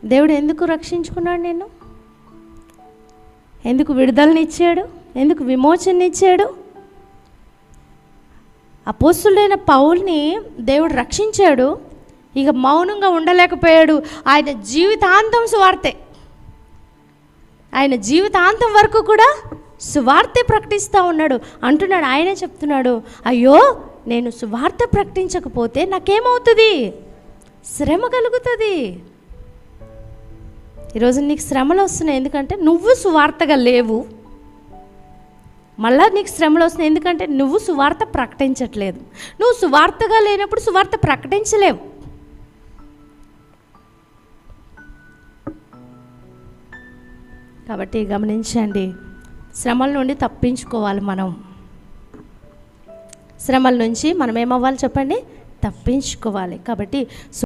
దేవుడు ఎందుకు రక్షించుకున్నాడు నిన్ను? ఎందుకు విడుదలనిచ్చాడు? ఎందుకు విమోచననిచ్చాడు? అపోస్తుడైన పౌల్ని దేవుడు రక్షించాడు. ఇక మౌనంగా ఉండలేకపోయాడు. ఆయన జీవితాంతం సువార్తే, ఆయన జీవితాంతం వరకు కూడా సువార్తే ప్రకటిస్తూ ఉన్నాడు. అంటున్నాడు, ఆయనే చెప్తున్నాడు, అయ్యో నేను సువార్త ప్రకటించకపోతే నాకేమవుతుంది? శ్రమ కలుగుతుంది. ఈరోజు నీకు శ్రమలు వస్తున్నాయి, ఎందుకంటే నువ్వు సువార్తగా లేవు. మళ్ళా నీకు శ్రమలు వస్తున్నాయి, ఎందుకంటే నువ్వు సువార్త ప్రకటించట్లేదు. నువ్వు సువార్తగా లేనప్పుడు సువార్త ప్రకటించలేవు. కాబట్టి గమనించండి, శ్రమల నుండి తప్పించుకోవాలి. మనం శ్రమల నుంచి మనం ఏమవ్వాలి చెప్పండి? తప్పించుకోవాలి. కాబట్టి